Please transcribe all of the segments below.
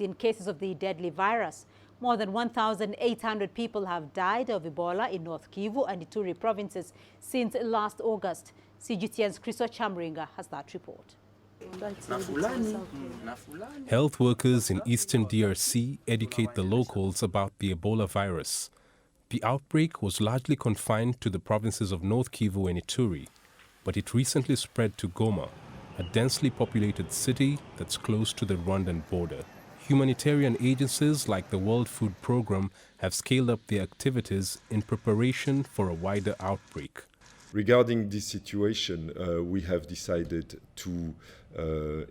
in cases of the deadly virus. More than 1,800 people have died of Ebola in North Kivu and Ituri provinces since last August. CGTN's Chriso Chamringa has that report. Health workers in eastern DRC educate the locals about the Ebola virus. The outbreak was largely confined to the provinces of North Kivu and Ituri, but it recently spread to Goma, a densely populated city that's close to the Rwandan border. Humanitarian agencies like the World Food Programme have scaled up their activities in preparation for a wider outbreak. Regarding this situation, we have decided to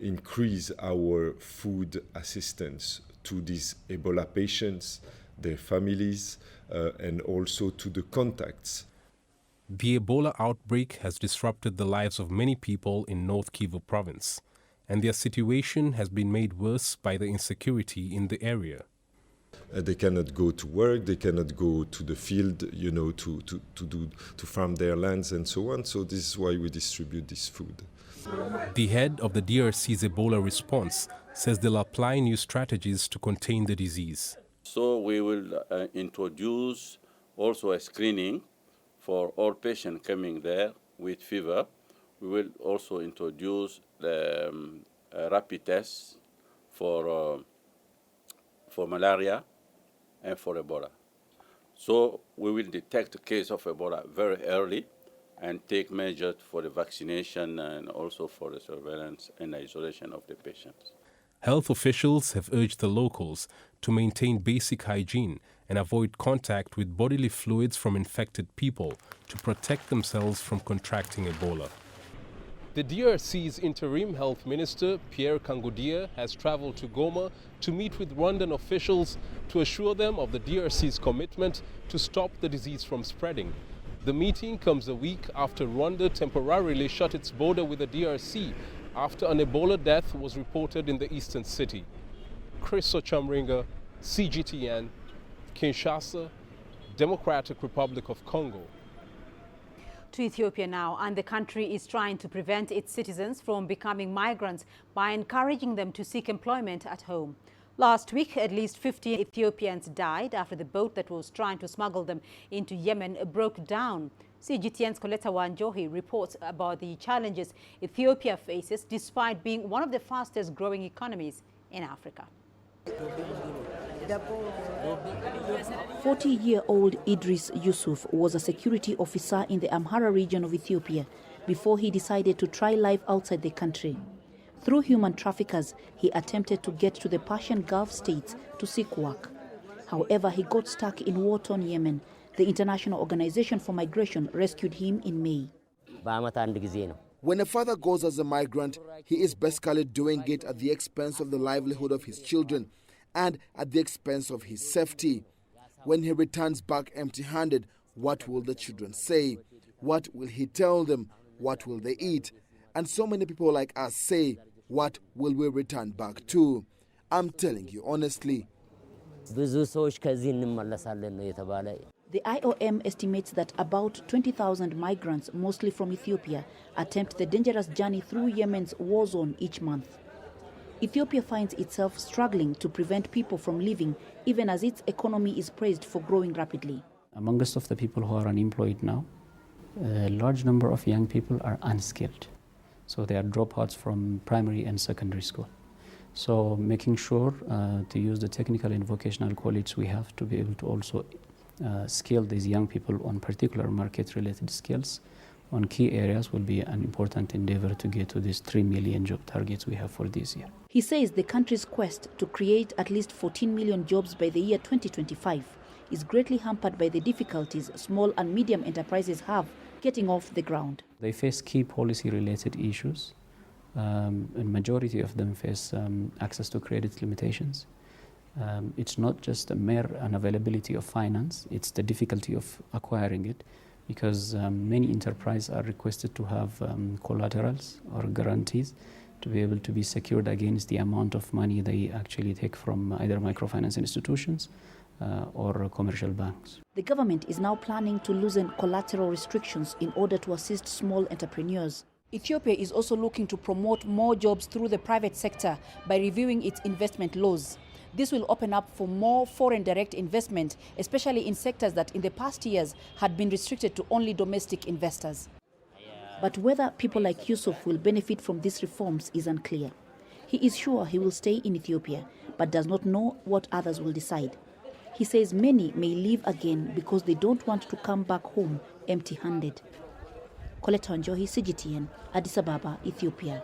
increase our food assistance to these Ebola patients, their families, and also to the contacts. The Ebola outbreak has disrupted the lives of many people in North Kivu province, and their situation has been made worse by the insecurity in the area. They cannot go to work, they cannot go to the field, to farm their lands and so on. So this is why we distribute this food. The head of the DRC's Ebola response says they'll apply new strategies to contain the disease. So we will introduce also a screening for all patients coming there with fever. We will also introduce the rapid tests for malaria and for Ebola. So we will detect a case of Ebola very early and take measures for the vaccination and also for the surveillance and isolation of the patients. Health officials have urged the locals to maintain basic hygiene and avoid contact with bodily fluids from infected people to protect themselves from contracting Ebola. The DRC's interim health minister, Pierre Kangudia, has traveled to Goma to meet with Rwandan officials to assure them of the DRC's commitment to stop the disease from spreading. The meeting comes a week after Rwanda temporarily shut its border with the DRC after an Ebola death was reported in the eastern city. Chriso Chamringa, CGTN, Kinshasa, Democratic Republic of Congo. To Ethiopia now, and the country is trying to prevent its citizens from becoming migrants by encouraging them to seek employment at home. Last week, at least 15 Ethiopians died after the boat that was trying to smuggle them into Yemen broke down. CGTN's Coletta Wanjohi reports about the challenges Ethiopia faces despite being one of the fastest growing economies in Africa. 40-year-old Idris Yusuf was a security officer in the Amhara region of Ethiopia before he decided to try life outside the country. Through human traffickers, he attempted to get to the Persian Gulf states to seek work. However, he got stuck in war-torn Yemen. The International Organization for Migration rescued him in May. When a father goes as a migrant, he is basically doing it at the expense of the livelihood of his children and at the expense of his safety. When he returns back empty-handed, what will the children say? What will he tell them? What will they eat? And so many people like us say, what will we return back to? I'm telling you honestly. The IOM estimates that about 20,000 migrants, mostly from Ethiopia, attempt the dangerous journey through Yemen's war zone each month. Ethiopia finds itself struggling to prevent people from leaving, even as its economy is praised for growing rapidly. Amongst of the people who are unemployed now, a large number of young people are unskilled. So they are dropouts from primary and secondary school. So making sure to use the technical and vocational college we have to be able to also skill these young people on particular market-related skills on key areas will be an important endeavor to get to these 3 million job targets we have for this year. He says the country's quest to create at least 14 million jobs by the year 2025 is greatly hampered by the difficulties small and medium enterprises have getting off the ground. They face key policy-related issues. A majority of them face access to credit limitations. It's not just a mere unavailability of finance, it's the difficulty of acquiring it, because many enterprises are requested to have collaterals or guarantees to be able to be secured against the amount of money they actually take from either microfinance institutions or commercial banks. The government is now planning to loosen collateral restrictions in order to assist small entrepreneurs. Ethiopia is also looking to promote more jobs through the private sector by reviewing its investment laws. This will open up for more foreign direct investment, especially in sectors that in the past years had been restricted to only domestic investors. But whether people like Yusuf will benefit from these reforms is unclear. He is sure he will stay in Ethiopia, but does not know what others will decide. He says many may leave again because they don't want to come back home empty-handed. Coletta Njohi, CGTN, Addis Ababa, Ethiopia.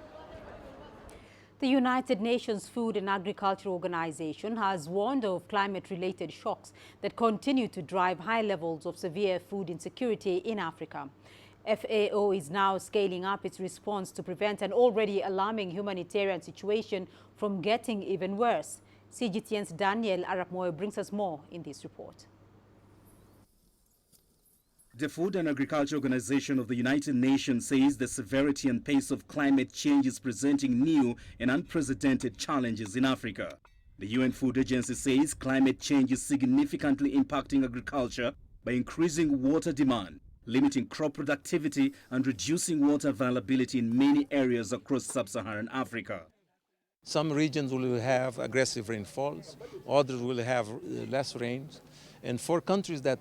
The United Nations Food and Agriculture Organization has warned of climate-related shocks that continue to drive high levels of severe food insecurity in Africa. FAO is now scaling up its response to prevent an already alarming humanitarian situation from getting even worse. CGTN's Daniel Arap Moyo brings us more in this report. The Food and Agriculture Organization of the United Nations says the severity and pace of climate change is presenting new and unprecedented challenges in Africa. The UN Food Agency says climate change is significantly impacting agriculture by increasing water demand, limiting crop productivity and reducing water availability in many areas across sub-Saharan Africa. Some regions will have aggressive rainfalls, others will have less rains. And for countries that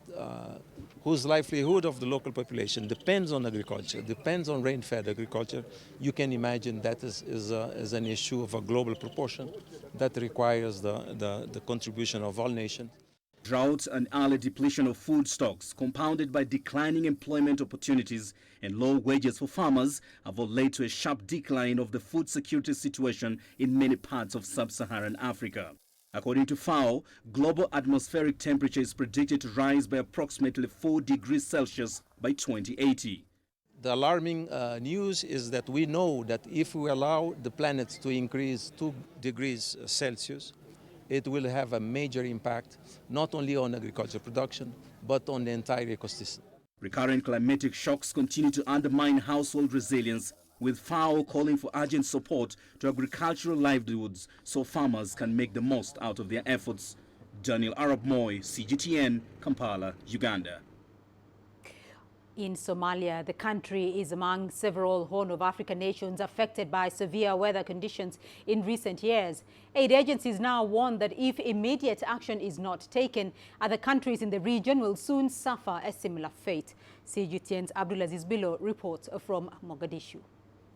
whose livelihood of the local population depends on agriculture, depends on rain-fed agriculture, you can imagine that is an issue of a global proportion that requires the contribution of all nations. Drought and early depletion of food stocks, compounded by declining employment opportunities and low wages for farmers, have all led to a sharp decline of the food security situation in many parts of sub-Saharan Africa. According to FAO, global atmospheric temperature is predicted to rise by approximately 4 degrees Celsius by 2080. The alarming news is that we know that if we allow the planet to increase 2 degrees Celsius, it will have a major impact not only on agriculture production, but on the entire ecosystem. Recurrent climatic shocks continue to undermine household resilience, with FAO calling for urgent support to agricultural livelihoods so farmers can make the most out of their efforts. Daniel Arap Moy, CGTN, Kampala, Uganda. In Somalia, the country is among several Horn of Africa nations affected by severe weather conditions in recent years. Aid agencies now warn that if immediate action is not taken, other countries in the region will soon suffer a similar fate. CGTN's Abdulaziz Bilo reports from Mogadishu.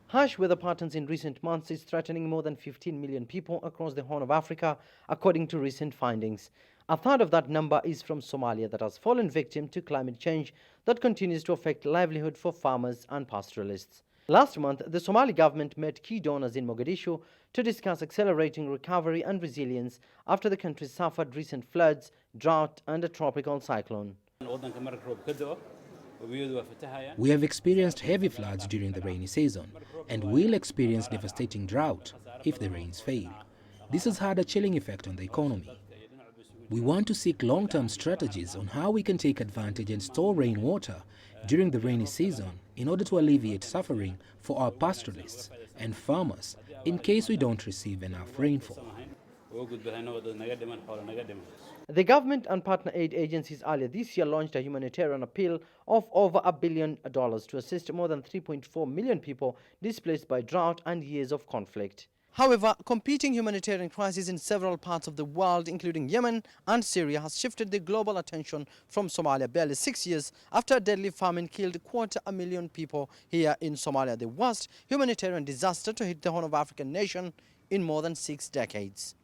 Harsh weather patterns in recent months is threatening more than 15 million people across the Horn of Africa, according to recent findings. A third of that number is from Somalia, that has fallen victim to climate change that continues to affect livelihood for farmers and pastoralists. Last month, the Somali government met key donors in Mogadishu to discuss accelerating recovery and resilience after the country suffered recent floods, drought and a tropical cyclone. We have experienced heavy floods during the rainy season and will experience devastating drought if the rains fail. This has had a chilling effect on the economy. We want to seek long-term strategies on how we can take advantage and store rainwater during the rainy season in order to alleviate suffering for our pastoralists and farmers in case we don't receive enough rainfall. The government and partner aid agencies earlier this year launched a humanitarian appeal of over $1 billion to assist more than 3.4 million people displaced by drought and years of conflict. However, competing humanitarian crises in several parts of the world, including Yemen and Syria, has shifted the global attention from Somalia barely 6 years after a deadly famine killed 250,000 people here in Somalia, the worst humanitarian disaster to hit the Horn of African nation in more than 6 decades.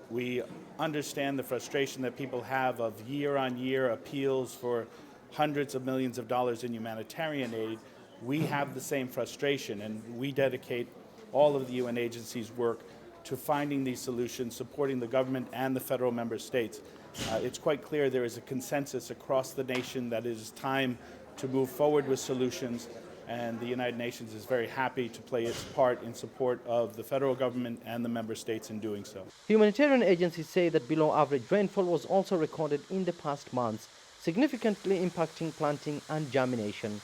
We understand the frustration that people have of year-on-year appeals for hundreds of millions of dollars in humanitarian aid. We have the same frustration, and we dedicate all of the UN agencies' work to finding these solutions, supporting the government and the federal member states. It's quite clear there is a consensus across the nation that it is time to move forward with solutions, and the United Nations is very happy to play its part in support of the federal government and the member states in doing so. Humanitarian agencies say that below average rainfall was also recorded in the past months, significantly impacting planting and germination.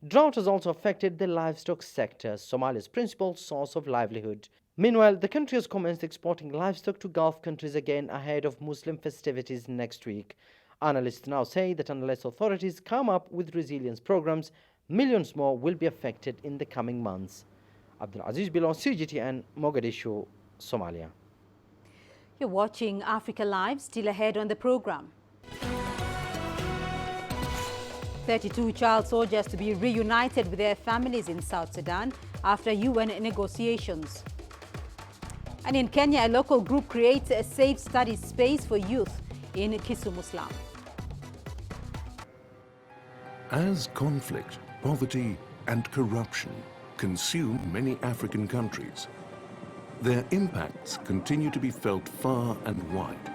Drought has also affected the livestock sector, Somalia's principal source of livelihood. Meanwhile, the country has commenced exporting livestock to Gulf countries again ahead of Muslim festivities next week. Analysts now say that unless authorities come up with resilience programs, millions more will be affected in the coming months. Abdulaziz Bilo, CGTN, Mogadishu, Somalia. You're watching Africa Live, still ahead on the program. 32 child soldiers to be reunited with their families in South Sudan after UN negotiations. And in Kenya, a local group creates a safe study space for youth in Kisumu slum. As conflict, poverty and corruption consume many African countries, their impacts continue to be felt far and wide.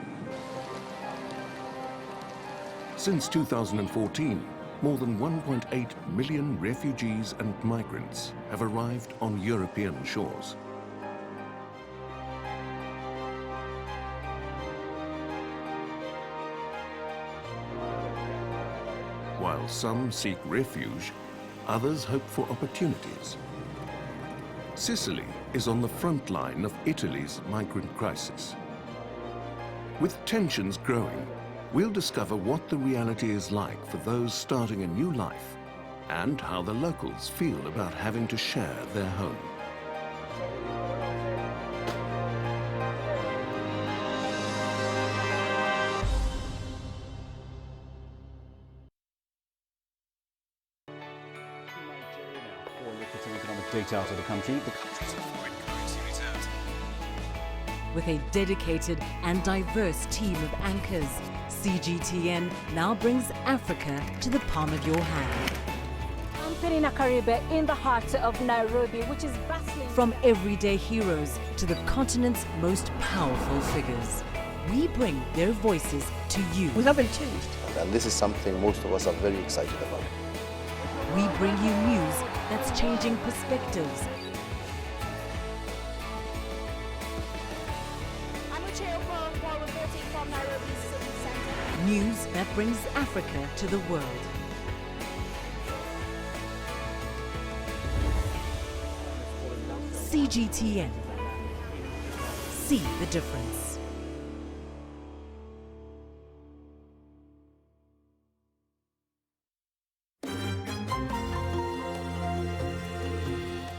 Since 2014, more than 1.8 million refugees and migrants have arrived on European shores. While some seek refuge, others hope for opportunities. Sicily is on the front line of Italy's migrant crisis. With tensions growing, we'll discover what the reality is like for those starting a new life and how the locals feel about having to share their home. Out of the country. With a dedicated and diverse team of anchors, CGTN now brings Africa to the palm of your hand. I'm Perina Karibe in the heart of Nairobi, which is bustling. From everyday heroes to the continent's most powerful figures, we bring their voices to you. We haven't changed, and this is something most of us are very excited about. We bring you news that's changing perspectives. News that brings Africa to the world. CGTN. See the difference.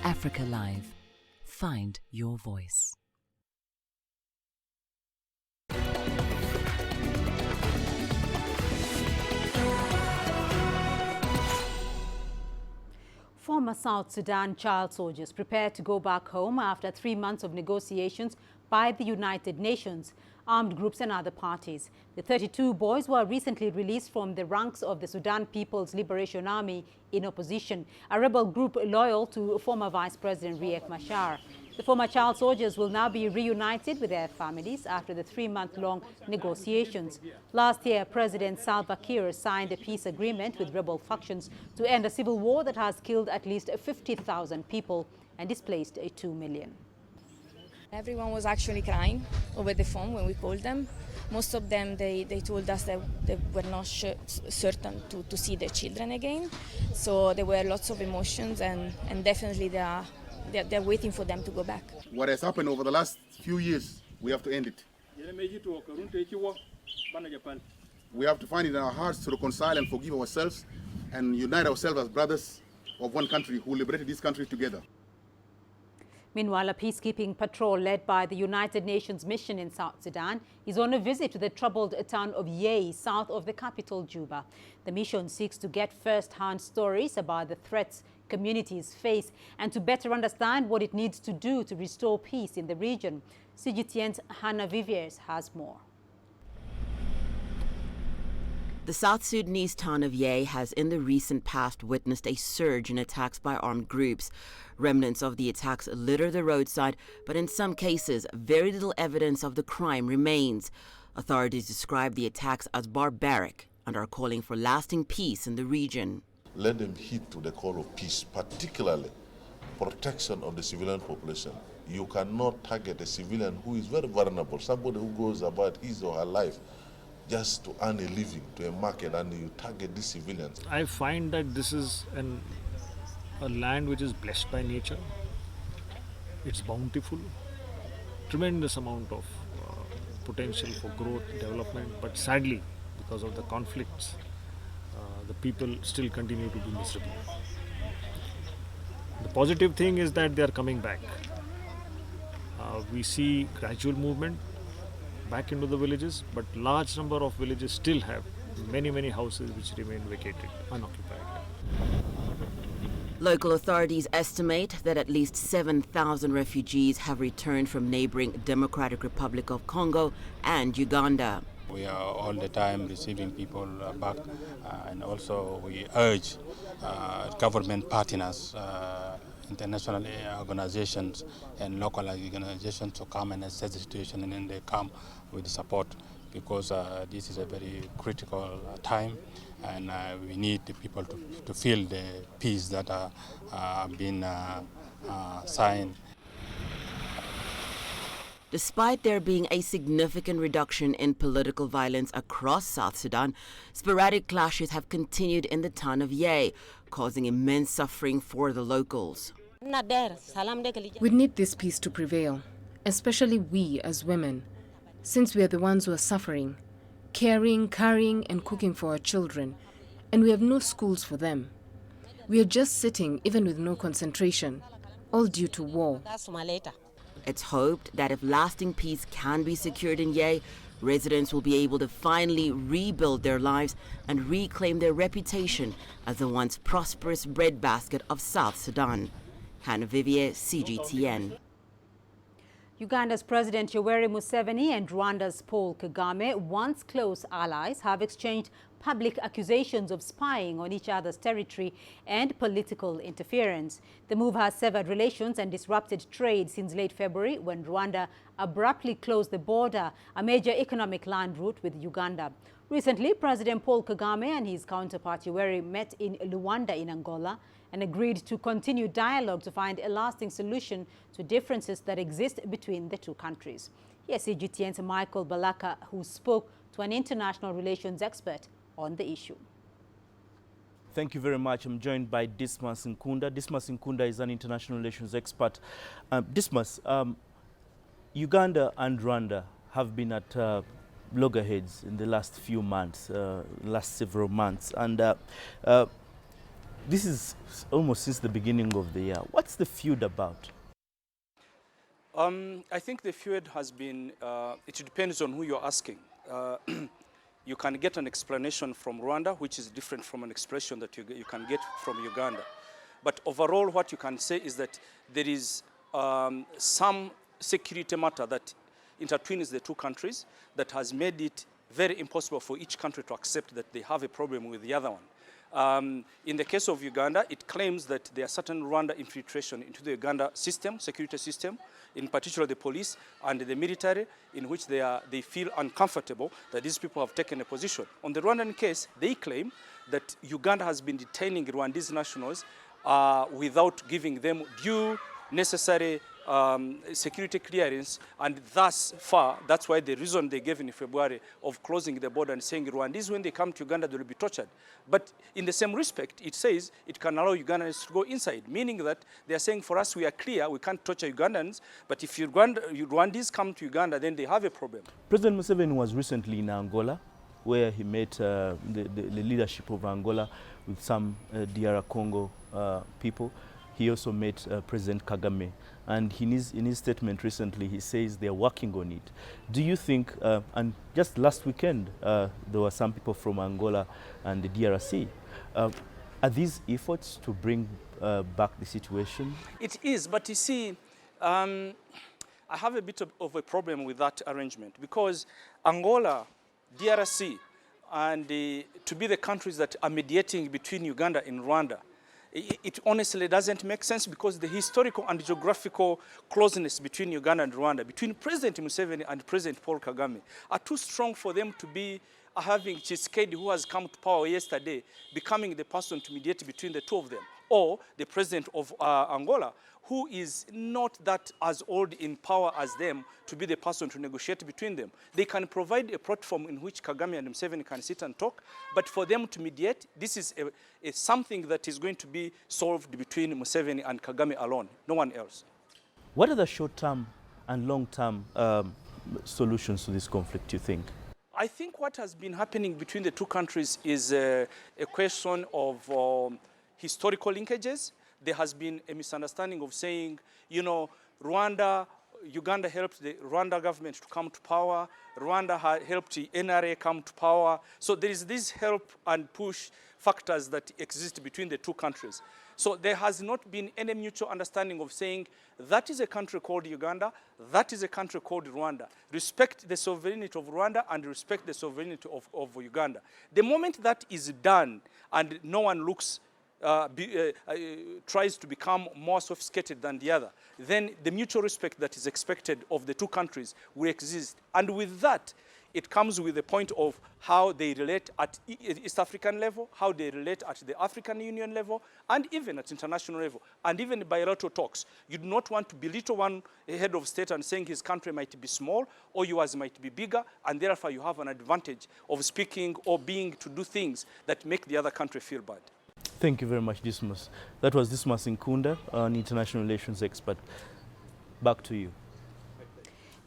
Africa Live. Find your voice. Former South Sudan child soldiers prepare to go back home after 3 months of negotiations by the United Nations, armed groups and other parties. The 32 boys were recently released from the ranks of the Sudan People's Liberation Army in opposition, a rebel group loyal to former Vice President Riek Machar. The former child soldiers will now be reunited with their families after the 3-month-long negotiations. Last year, President Salva Kiir signed a peace agreement with rebel factions to end a civil war that has killed at least 50,000 people and displaced 2 million. Everyone was actually crying over the phone when we called them. Most of them, they told us that they were not certain to see their children again. So there were lots of emotions, and definitely they're waiting for them to go back. What has happened over the last few years, we have to end it. We have to find it in our hearts to reconcile and forgive ourselves and unite ourselves as brothers of one country who liberated this country together. Meanwhile, a peacekeeping patrol led by the United Nations mission in South Sudan is on a visit to the troubled town of Yei, south of the capital, Juba. The mission seeks to get first-hand stories about the threats communities face and to better understand what it needs to do to restore peace in the region. CGTN's Hannah Viviers has more. The South Sudanese town of Yei has in the recent past witnessed a surge in attacks by armed groups. Remnants of the attacks litter the roadside, but in some cases, very little evidence of the crime remains. Authorities describe the attacks as barbaric and are calling for lasting peace in the region. Let them heed to the call of peace, particularly protection of the civilian population. You cannot target a civilian who is very vulnerable, somebody who goes about his or her life just to earn a living to a market, and you target these civilians. I find that this is a land which is blessed by nature. It's bountiful, tremendous amount of potential for growth, development, but sadly, because of the conflicts, the people still continue to be miserable. The positive thing is that they are coming back. We see gradual movement, back into the villages, but large number of villages still have many houses which remain vacated, unoccupied. Local authorities estimate that at least 7,000 refugees have returned from neighboring Democratic Republic of Congo and Uganda. We are all the time receiving people back, and also we urge government partners, international organizations and local organizations to come and assess the situation, and then they come with support, because this is a very critical time, and we need the people to feel the peace that have been signed. Despite there being a significant reduction in political violence across South Sudan, sporadic clashes have continued in the town of Yei, causing immense suffering for the locals. We need this peace to prevail, especially we as women, since we are the ones who are suffering, caring, carrying and cooking for our children, and we have no schools for them. We are just sitting, even with no concentration, all due to war. It's hoped that if lasting peace can be secured in Yei, residents will be able to finally rebuild their lives and reclaim their reputation as the once prosperous breadbasket of South Sudan. Hannah Vivier, CGTN. Uganda's President Yoweri Museveni and Rwanda's Paul Kagame, once close allies, have exchanged public accusations of spying on each other's territory and political interference. The move has severed relations and disrupted trade since late February, when Rwanda abruptly closed the border, a major economic land route with Uganda. Recently, President Paul Kagame and his counterpart Yoweri met in Luanda in Angola and agreed to continue dialogue to find a lasting solution to differences that exist between the two countries. Here's CGTN's Michael Balaka, who spoke to an international relations expert on the issue. Thank you very much. I'm joined by Dismas Nkunda. Dismas Nkunda is an international relations expert. Dismas, Uganda and Rwanda have been at loggerheads in the last few months, last several months, and this is almost since the beginning of the year. What's the feud about? I think the feud has been, it depends on who you're asking. You can get an explanation from Rwanda, which is different from an expression that you can get from Uganda. But overall, what you can say is that there is some security matter that intertwines the two countries that has made it very impossible for each country to accept that they have a problem with the other one. In the case of Uganda, it claims that there are certain Rwanda infiltration into the Uganda system, security system, in particular the police and the military, in which they feel uncomfortable that these people have taken a position. On the Rwandan case, they claim that Uganda has been detaining Rwandese nationals without giving them due necessary security clearance, and thus far, that's why the reason they gave in February of closing the border and saying Rwandese, when they come to Uganda, they will be tortured. But in the same respect, it says it can allow Ugandans to go inside, meaning that they are saying, for us, we are clear, we can't torture Ugandans, but if Rwandese come to Uganda, then they have a problem. President Museveni was recently in Angola, where he met the leadership of Angola with some DR Congo people. He also met President Kagame. And in his statement recently, he says they're working on it. Do you think, and just last weekend, there were some people from Angola and the DRC. Are these efforts to bring back the situation? It is, but you see, I have a bit of a problem with that arrangement, because Angola, DRC, and to be the countries that are mediating between Uganda and Rwanda, it honestly doesn't make sense, because the historical and geographical closeness between Uganda and Rwanda, between President Museveni and President Paul Kagame, are too strong for them to be having Tshisekedi, who has come to power yesterday, becoming the person to mediate between the two of them, or the president of Angola, who is not that as old in power as them, to be the person to negotiate between them. They can provide a platform in which Kagame and Museveni can sit and talk, but for them to mediate, this is something that is going to be solved between Museveni and Kagame alone, no one else. What are the short-term and long-term solutions to this conflict, you think? I think what has been happening between the two countries is a question of historical linkages. There has been a misunderstanding of saying, you know, Rwanda Uganda helped the Rwanda government to come to power. Rwanda helped the NRA come to power. So there is this help and push factors that exist between the two countries. So there has not been any mutual understanding of saying that is a country called Uganda, that is a country called Rwanda. Respect the sovereignty of Rwanda and respect the sovereignty of Uganda. The moment that is done and no one looks tries to become more sophisticated than the other, then the mutual respect that is expected of the two countries will exist. And with that, it comes with the point of how they relate at East African level, how they relate at the African Union level, and even at international level, and even bilateral talks. You do not want to belittle one head of state and saying his country might be small or yours might be bigger, and therefore you have an advantage of speaking or being to do things that make the other country feel bad. Thank you very much, Dismas. That was Dismas Nkunda, an international relations expert. Back to you.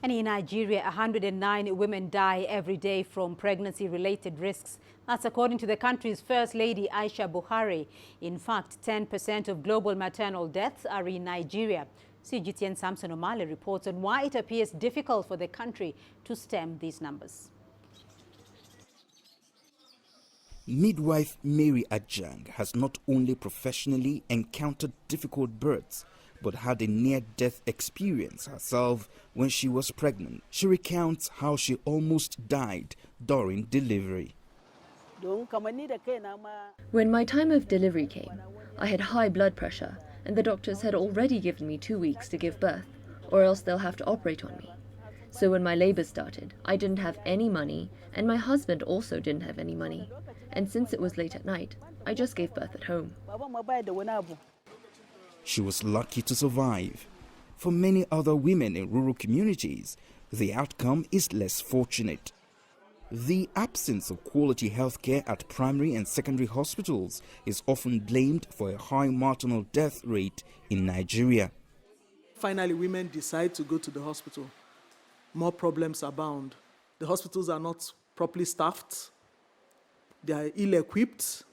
And in Nigeria, 109 women die every day from pregnancy-related risks. That's according to the country's First Lady, Aisha Buhari. In fact, 10% of global maternal deaths are in Nigeria. CGTN Samson Omale reports on why it appears difficult for the country to stem these numbers. Midwife Mary Ajang has not only professionally encountered difficult births, but had a near-death experience herself when she was pregnant. She recounts how she almost died during delivery. When my time of delivery came, I had high blood pressure, and the doctors had already given me 2 weeks to give birth, or else they'll have to operate on me. So when my labor started, I didn't have any money, and my husband also didn't have any money. And since it was late at night, I just gave birth at home. She was lucky to survive. For many other women in rural communities, the outcome is less fortunate. The absence of quality healthcare at primary and secondary hospitals is often blamed for a high maternal death rate in Nigeria. Finally, women decide to go to the hospital. More problems abound. The hospitals are not properly staffed. They are ill-equipped.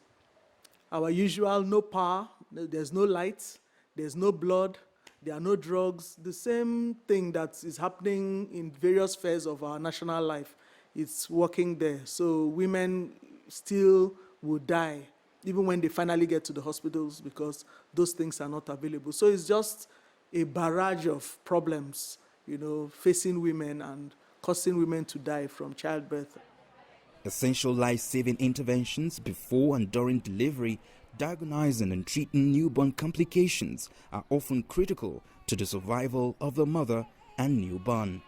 Our usual no power, there's no light, there's no blood, there are no drugs. The same thing that is happening in various spheres of our national life, it's working there. So women still will die, even when they finally get to the hospitals, because those things are not available. So it's just a barrage of problems, facing women and causing women to die from childbirth. Essential life-saving interventions before and during delivery, diagnosing and treating newborn complications are often critical to the survival of the mother and newborn.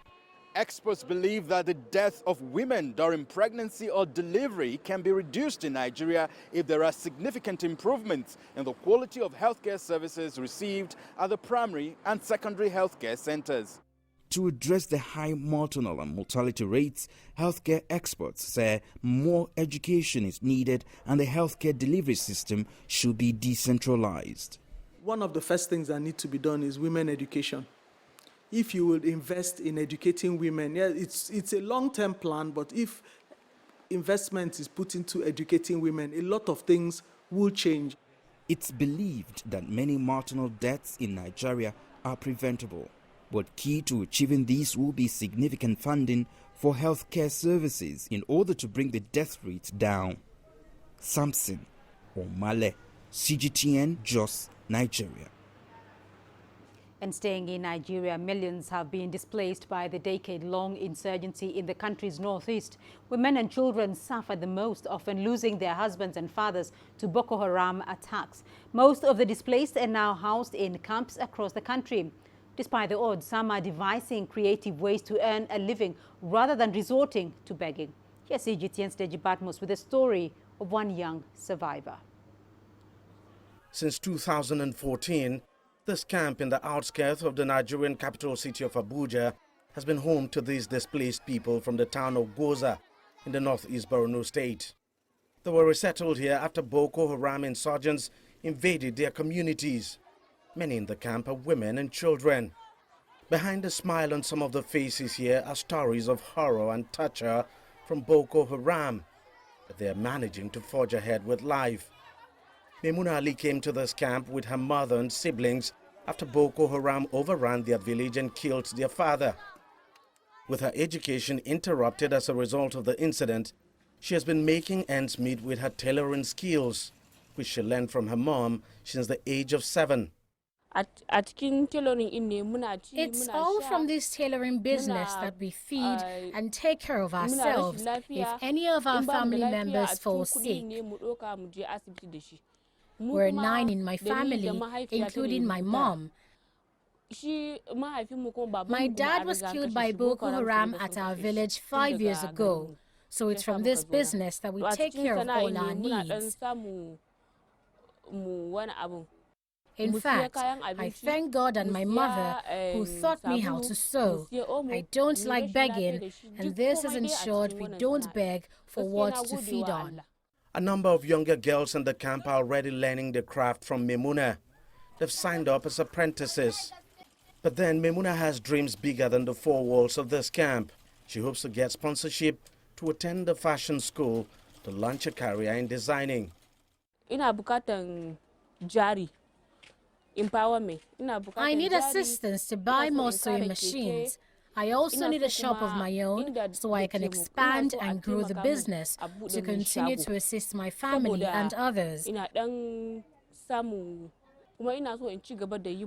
Experts believe that the death of women during pregnancy or delivery can be reduced in Nigeria if there are significant improvements in the quality of healthcare services received at the primary and secondary healthcare centers. To address the high maternal and mortality rates, healthcare experts say more education is needed and the healthcare delivery system should be decentralized. One of the first things that need to be done is women education. If you will invest in educating women, it's a long-term plan, but if investment is put into educating women, a lot of things will change. It's believed that many maternal deaths in Nigeria are preventable. But key to achieving these will be significant funding for healthcare services in order to bring the death rate down. Samson Omale, CGTN, Jos, Nigeria. And staying in Nigeria, millions have been displaced by the decade-long insurgency in the country's northeast. Women and children suffer the most, often losing their husbands and fathers to Boko Haram attacks. Most of the displaced are now housed in camps across the country. Despite the odds, some are devising creative ways to earn a living rather than resorting to begging. Here's CGTN's Deji Batmos with a story of one young survivor. Since 2014, this camp in the outskirts of the Nigerian capital city of Abuja has been home to these displaced people from the town of Goza in the northeast Borno state. They were resettled here after Boko Haram insurgents invaded their communities. Many in the camp are women and children. Behind the smile on some of the faces here are stories of horror and torture from Boko Haram, but they are managing to forge ahead with life. Maimuna Ali came to this camp with her mother and siblings after Boko Haram overran their village and killed their father. With her education interrupted as a result of the incident, she has been making ends meet with her tailoring skills, which she learned from her mom since the age of 7. It's all from this tailoring business that we feed and take care of ourselves if any of our family members fall sick. We're 9 in my family, including my mom. My dad was killed by Boko Haram at our village 5 years ago. So it's from this business that we take care of all our needs. In fact, I thank God and my mother who taught me how to sew. I don't like begging, and this has ensured we don't beg for what to feed on. A number of younger girls in the camp are already learning the craft from Memuna. They've signed up as apprentices. But then Memuna has dreams bigger than the 4 walls of this camp. She hopes to get sponsorship to attend a fashion school to launch a career in designing. I need assistance to buy more sewing machines. I also need a shop of my own so I can expand and grow the business to continue to assist my family and others.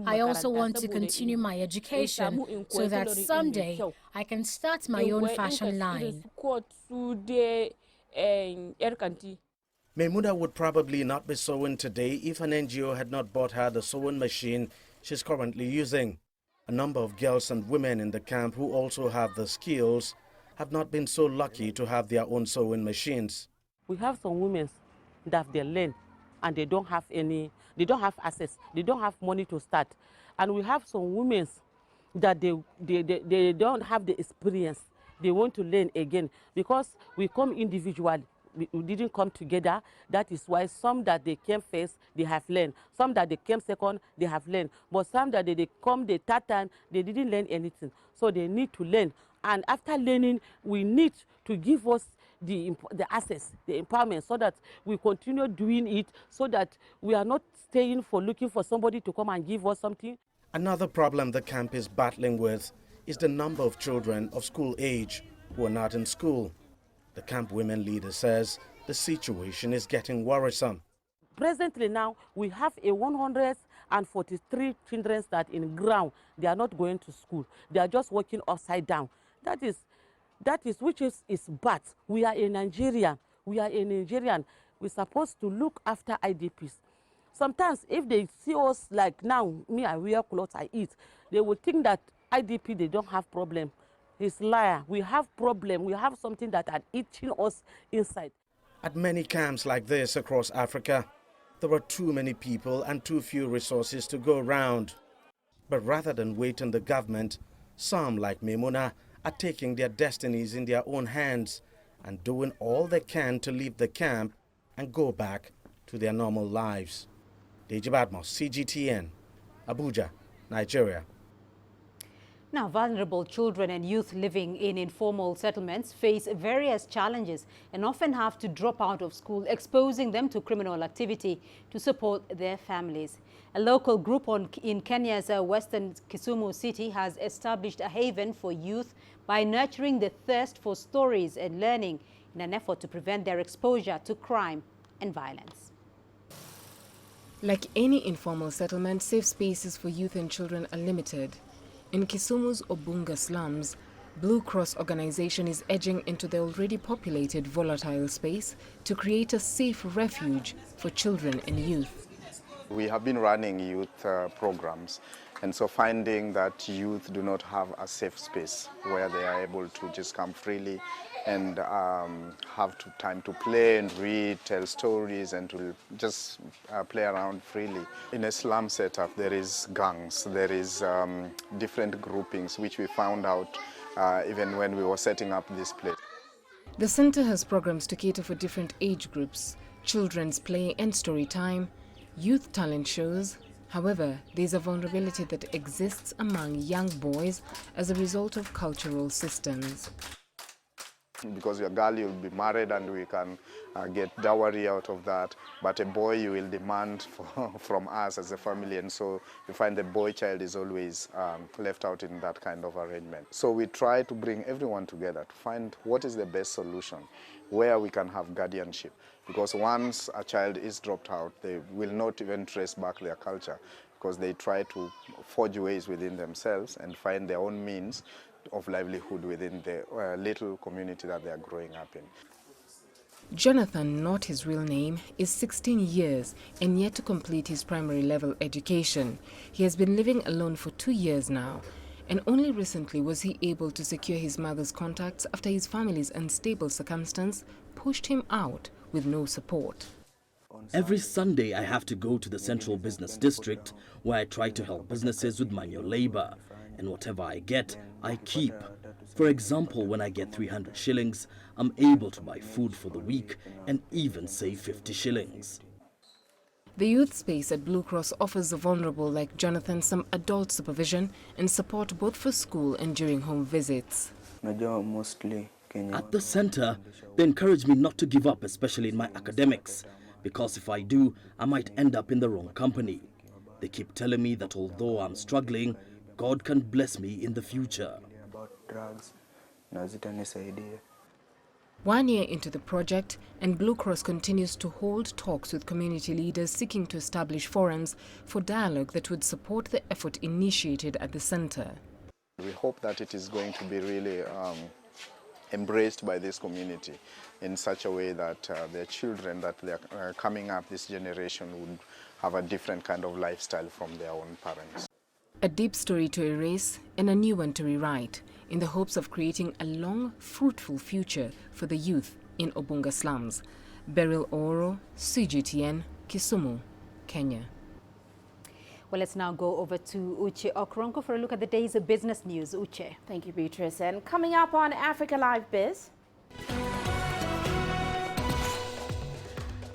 I also want to continue my education so that someday I can start my own fashion line. Memuna would probably not be sewing today if an NGO had not bought her the sewing machine she's currently using. A number of girls and women in the camp who also have the skills have not been so lucky to have their own sewing machines. We have some women that they learn and they don't have access, they don't have money to start. And we have some women that they don't have the experience. They want to learn again because we come individually. We didn't come together. That is why some that they came first, they have learned. Some that they came second, they have learned. But some that they come the third time, they didn't learn anything. So they need to learn. And after learning, we need to give us the access, the empowerment, so that we continue doing it, so that we are not staying for looking for somebody to come and give us something. Another problem the camp is battling with is the number of children of school age who are not in school. The camp women leader says the situation is getting worrisome. Presently now, we have 143 children that in ground, they are not going to school. They are just walking upside down. That is which is bad. We are in Nigeria. We're supposed to look after IDPs. Sometimes if they see us like now, me, I wear clothes, I eat, they will think that IDP, they don't have problem. It's liar. We have problem. We have something that are eating us inside. At many camps like this across Africa, there are too many people and too few resources to go around. But rather than wait on the government, some like Memuna are taking their destinies in their own hands and doing all they can to leave the camp and go back to their normal lives. Deji Badmos, CGTN, Abuja, Nigeria. Now, vulnerable children and youth living in informal settlements face various challenges and often have to drop out of school, exposing them to criminal activity to support their families. A local group in Kenya's western Kisumu city has established a haven for youth by nurturing the thirst for stories and learning in an effort to prevent their exposure to crime and violence. Like any informal settlement, safe spaces for youth and children are limited. In Kisumu's Obunga slums, Blue Cross organization is edging into the already populated volatile space to create a safe refuge for children and youth. We have been running youth programs, and so finding that youth do not have a safe space where they are able to just come freely and have time to play and read, tell stories, and to just play around freely. In a slum setup, there is gangs, there is different groupings, which we found out even when we were setting up this place. The center has programs to cater for different age groups, children's play and story time, youth talent shows. However, there's a vulnerability that exists among young boys as a result of cultural systems. Because your girl, you'll be married and we can get dowry out of that. But a boy, you will demand from us as a family. And so you find the boy child is always left out in that kind of arrangement. So we try to bring everyone together to find what is the best solution, where we can have guardianship. Because once a child is dropped out, they will not even trace back their culture, because they try to forge ways within themselves and find their own means of livelihood within the little community that they are growing up in. Jonathan, not his real name, is 16 years and yet to complete his primary level education. He has been living alone for 2 years now, and only recently was he able to secure his mother's contacts after his family's unstable circumstance pushed him out with no support. Every Sunday I have to go to the Central Business District, where I try to help businesses with manual labor, and whatever I get, I keep. For example, when I get 300 shillings, I'm able to buy food for the week and even save 50 shillings. The youth space at Blue Cross offers the vulnerable like Jonathan some adult supervision and support both for school and during home visits. At the center, they encourage me not to give up, especially in my academics, because if I do, I might end up in the wrong company. They keep telling me that although I'm struggling, God can bless me in the future. 1 year into the project, and Blue Cross continues to hold talks with community leaders seeking to establish forums for dialogue that would support the effort initiated at the center. We hope that it is going to be really embraced by this community in such a way that their children that they are coming up, this generation, would have a different kind of lifestyle from their own parents. A deep story to erase and a new one to rewrite, in the hopes of creating a long, fruitful future for the youth in Obunga slums. Beryl Oro, CGTN, Kisumu, Kenya. Well, let's now go over to Uche Okronko for a look at the day's business news. Uche. Thank you, Beatrice. And coming up on Africa Live Biz,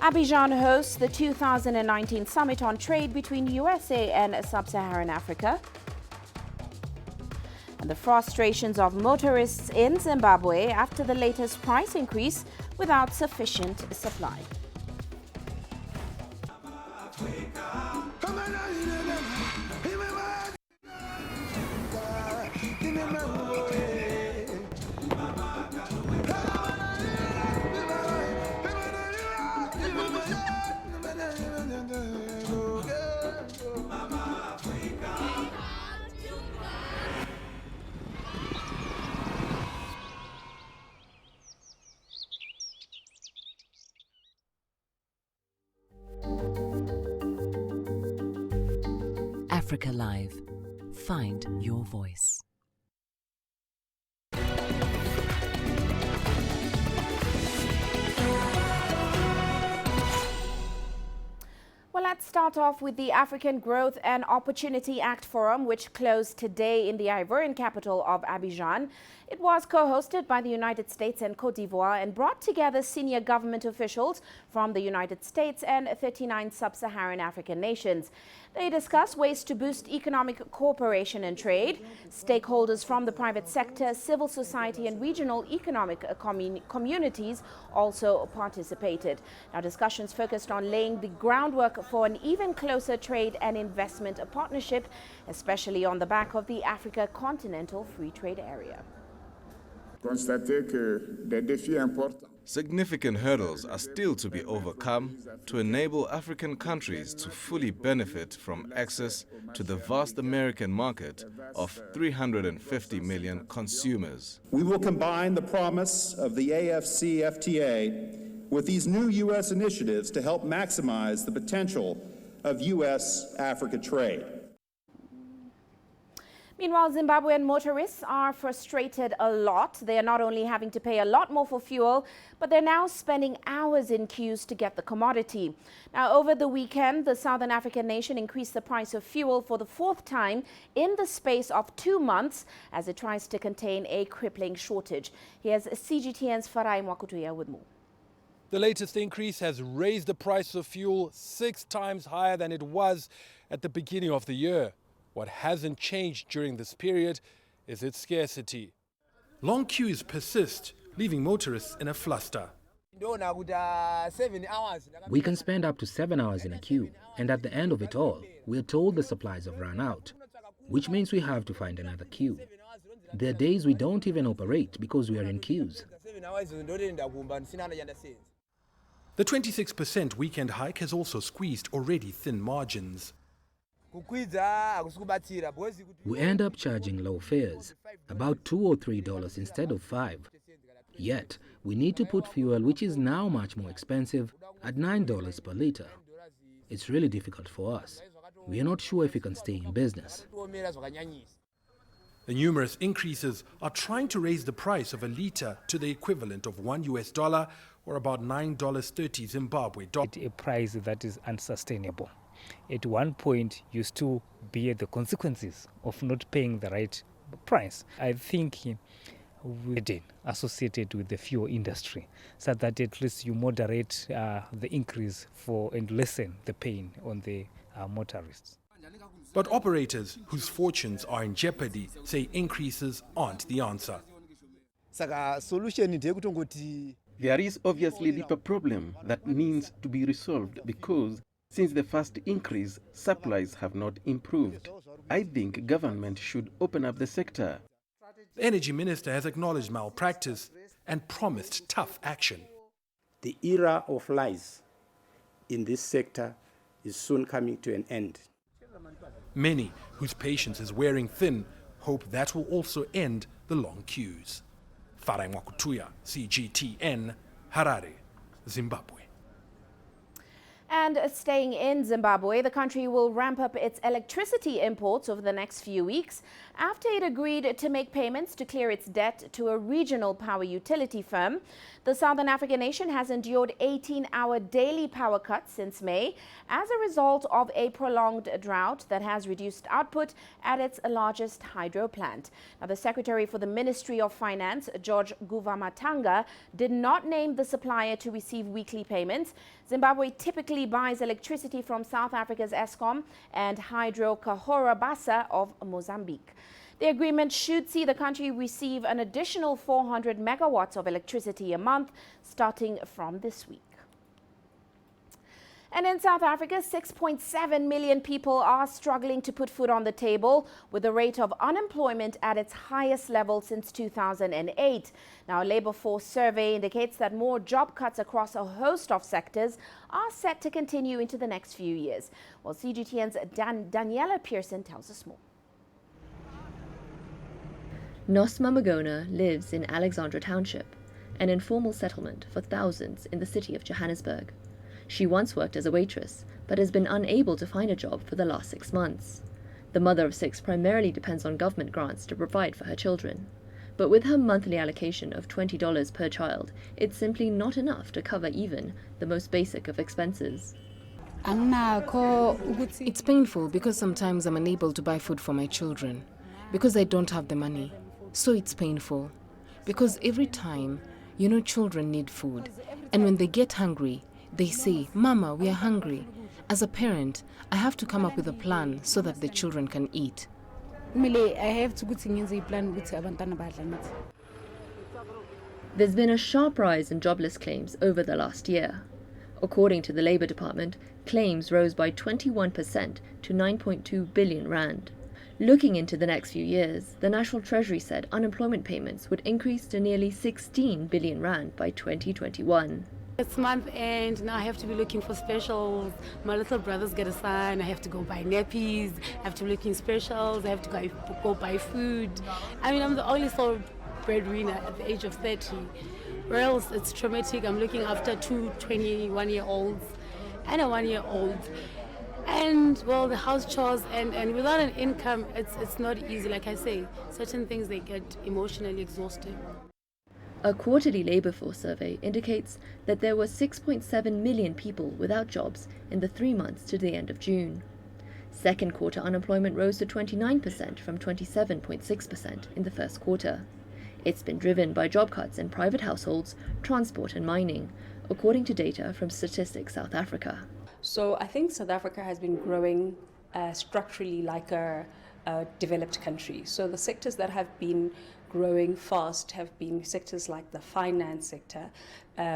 Abidjan hosts the 2019 Summit on Trade between USA and Sub-Saharan Africa. And the frustrations of motorists in Zimbabwe after the latest price increase without sufficient supply. Africa Live. Find your voice. Well, let's start off with the African Growth and Opportunity Act Forum, which closed today in the Ivorian capital of Abidjan. It was co-hosted by the United States and Cote d'Ivoire and brought together senior government officials from the United States and 39 sub-Saharan African nations. They discussed ways to boost economic cooperation and trade. Stakeholders from the private sector, civil society and regional economic communities also participated. Now, discussions focused on laying the groundwork for an even closer trade and investment partnership, especially on the back of the Africa Continental Free Trade Area. Significant hurdles are still to be overcome to enable African countries to fully benefit from access to the vast American market of 350 million consumers. We will combine the promise of the AFCFTA with these new U.S. initiatives to help maximize the potential of U.S.-Africa trade. Meanwhile, Zimbabwean motorists are frustrated a lot. They are not only having to pay a lot more for fuel, but they're now spending hours in queues to get the commodity. Now, over the weekend, the Southern African nation increased the price of fuel for the 4th time in the space of 2 months as it tries to contain a crippling shortage. Here's CGTN's Farai Mwakutuya with more. The latest increase has raised the price of fuel 6 times higher than it was at the beginning of the year. What hasn't changed during this period is its scarcity. Long queues persist leaving motorists in a fluster. We can spend up to 7 hours in a queue, and at the end of it all, we're told the supplies have run out, which means we have to find another queue. There are days we don't even operate because we are in queues. The 26% weekend hike has also squeezed already thin margins. We end up charging low fares, about $2 or $3 instead of $5. Yet, we need to put fuel, which is now much more expensive, at $9 per litre. It's really difficult for us. We are not sure if we can stay in business. The numerous increases are trying to raise the price of a litre to the equivalent of $1 or about $9.30 Zimbabwe dollars. A price that is unsustainable. At one point, you still bear the consequences of not paying the right price. I think we're associated with the fuel industry, so that at least you moderate the increase and lessen the pain on the motorists. But operators whose fortunes are in jeopardy say increases aren't the answer. There is obviously a deeper problem that needs to be resolved because since the first increase, supplies have not improved. I think government should open up the sector. The Energy Minister has acknowledged malpractice and promised tough action. The era of lies in this sector is soon coming to an end. Many whose patience is wearing thin hope that will also end the long queues. Farai Mwakutuya, CGTN, Harare, Zimbabwe. And staying in Zimbabwe, the country will ramp up its electricity imports over the next few weeks after it agreed to make payments to clear its debt to a regional power utility firm. The Southern African nation has endured 18-hour daily power cuts since May as a result of a prolonged drought that has reduced output at its largest hydro plant. Now, the Secretary for the Ministry of Finance, George Guvamatanga, did not name the supplier to receive weekly payments. Zimbabwe typically buys electricity from South Africa's Eskom and Hydro Cahora Bassa of Mozambique. The agreement should see the country receive an additional 400 megawatts of electricity a month starting from this week. And in South Africa, 6.7 million people are struggling to put food on the table, with the rate of unemployment at its highest level since 2008. Now, a labor force survey indicates that more job cuts across a host of sectors are set to continue into the next few years. Well, CGTN's Daniela Pearson tells us more. Nosma Magona lives in Alexandra Township, an informal settlement for thousands in the city of Johannesburg. She once worked as a waitress, but has been unable to find a job for the last 6 months. The mother of 6 primarily depends on government grants to provide for her children. But with her monthly allocation of $20 per child, it's simply not enough to cover even the most basic of expenses. It's painful because sometimes I'm unable to buy food for my children, because I don't have the money. So it's painful, because every time, children need food, and when they get hungry, they say, "Mama, we are hungry." As a parent, I have to come up with a plan so that the children can eat. There's been a sharp rise in jobless claims over the last year. According to the Labour Department, claims rose by 21% to 9.2 billion rand. Looking into the next few years, the National Treasury said unemployment payments would increase to nearly 16 billion rand by 2021. It's month end, now I have to be looking for specials. My little brothers get a son, I have to go buy nappies, I have to be looking specials, I have to go buy food. I mean, I'm the only sole breadwinner at the age of 30. Or else it's traumatic. I'm looking after 2 21-year-olds and a 1-year-old. And, well, the house chores, and without an income, it's not easy. Like I say, certain things, they get emotionally exhausting. A quarterly labour force survey indicates that there were 6.7 million people without jobs in the 3 months to the end of June. Second quarter unemployment rose to 29% from 27.6% in the first quarter. It's been driven by job cuts in private households, transport and mining, according to data from Statistics South Africa. So I think South Africa has been growing structurally like a developed country. So the sectors that have been growing fast have been sectors like the finance sector,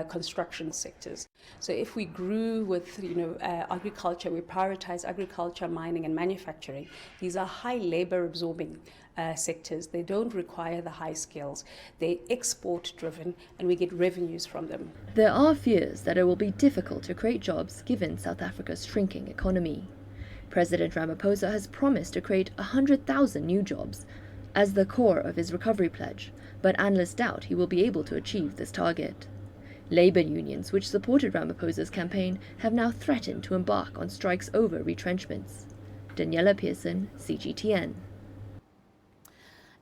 construction sectors. So if we grew with agriculture, we prioritize agriculture, mining and manufacturing. These are high labor absorbing sectors. They don't require the high skills. They're export driven and we get revenues from them. There are fears that it will be difficult to create jobs given South Africa's shrinking economy. President Ramaphosa has promised to create 100,000 new jobs as the core of his recovery pledge, but analysts doubt he will be able to achieve this target. Labour unions, which supported Ramaphosa's campaign, have now threatened to embark on strikes over retrenchments. Daniela Pearson, CGTN.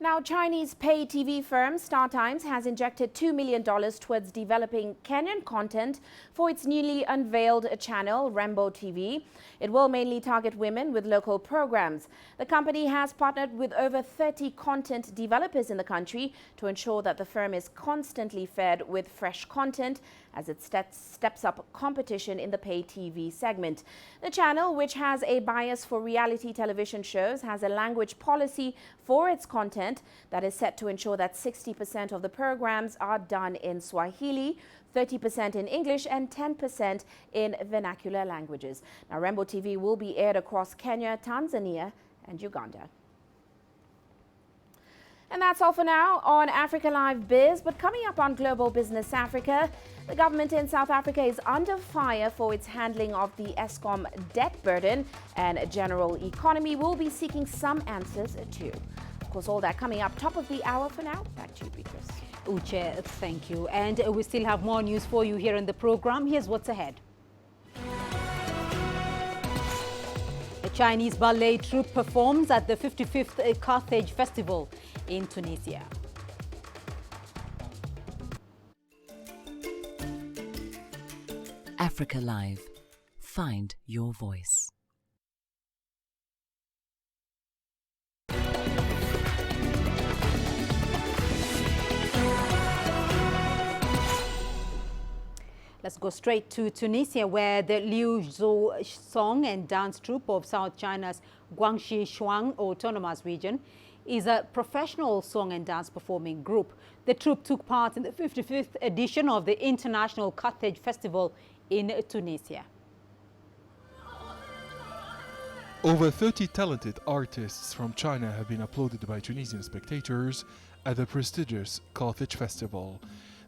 Now, Chinese pay TV firm StarTimes has injected $2 million towards developing Kenyan content for its newly unveiled channel, Rainbow TV. It will mainly target women with local programs. The company has partnered with over 30 content developers in the country to ensure that the firm is constantly fed with fresh content as it steps up competition in the pay TV segment. The channel, which has a bias for reality television shows, has a language policy for its content that is set to ensure that 60% of the programs are done in Swahili, 30% in English and 10% in vernacular languages. Now, Rainbow TV will be aired across Kenya, Tanzania and Uganda. And that's all for now on Africa Live Biz. But coming up on Global Business Africa, the government in South Africa is under fire for its handling of the Eskom debt burden, and general economy will be seeking some answers too. Of course, all that coming up top of the hour. For now, back to you, Beatrice. Uche, thank you. And we still have more news for you here in the program. Here's what's ahead. A Chinese ballet troupe performs at the 55th Carthage Festival in Tunisia. Africa Live. Find your voice. Let's go straight to Tunisia, where the Liu Zhou Song and Dance Troupe of South China's Guangxi Shuang Autonomous Region is a professional song and dance performing group. The troupe took part in the 55th edition of the International Carthage Festival in Tunisia. Over 30 talented artists from China have been applauded by Tunisian spectators at the prestigious Carthage Festival.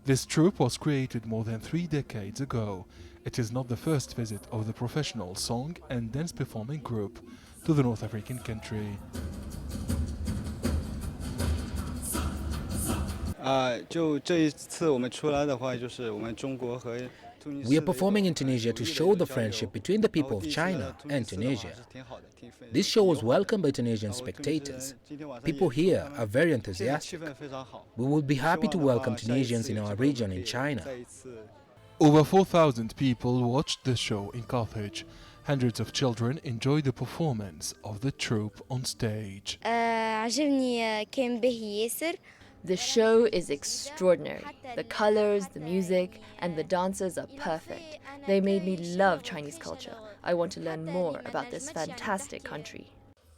This troupe was created more than 3 decades ago. It is not the first visit of the professional song and dance performing group to the North African country. We are performing in Tunisia to show the friendship between the people of China and Tunisia. This show was welcomed by Tunisian spectators. People here are very enthusiastic. We will be happy to welcome Tunisians in our region in China. Over 4,000 people watched the show in Carthage. Hundreds of children enjoyed the performance of the troupe on stage. The show is extraordinary. The colors, the music, and the dancers are perfect. They made me love Chinese culture. I want to learn more about this fantastic country.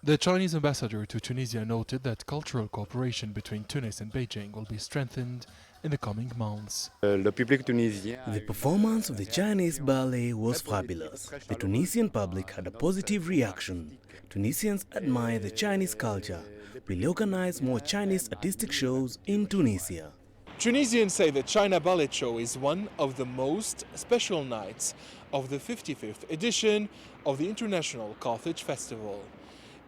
The Chinese ambassador to Tunisia noted that cultural cooperation between Tunis and Beijing will be strengthened in the coming months. The performance of the Chinese ballet was fabulous. The Tunisian public had a positive reaction. Tunisians admire the Chinese culture. We'll organize more Chinese artistic shows in Tunisia. Tunisians say the China Ballet Show is one of the most special nights of the 55th edition of the International Carthage Festival.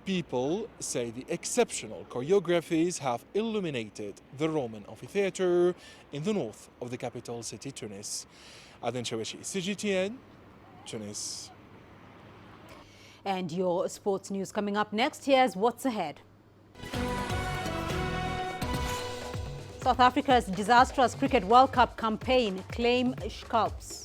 People say the exceptional choreographies have illuminated the Roman amphitheater in the north of the capital city, Tunis. Aden Shaweshi, CGTN, Tunis. And your sports news coming up next. Here's what's ahead. South Africa's disastrous Cricket World Cup campaign claim scalps.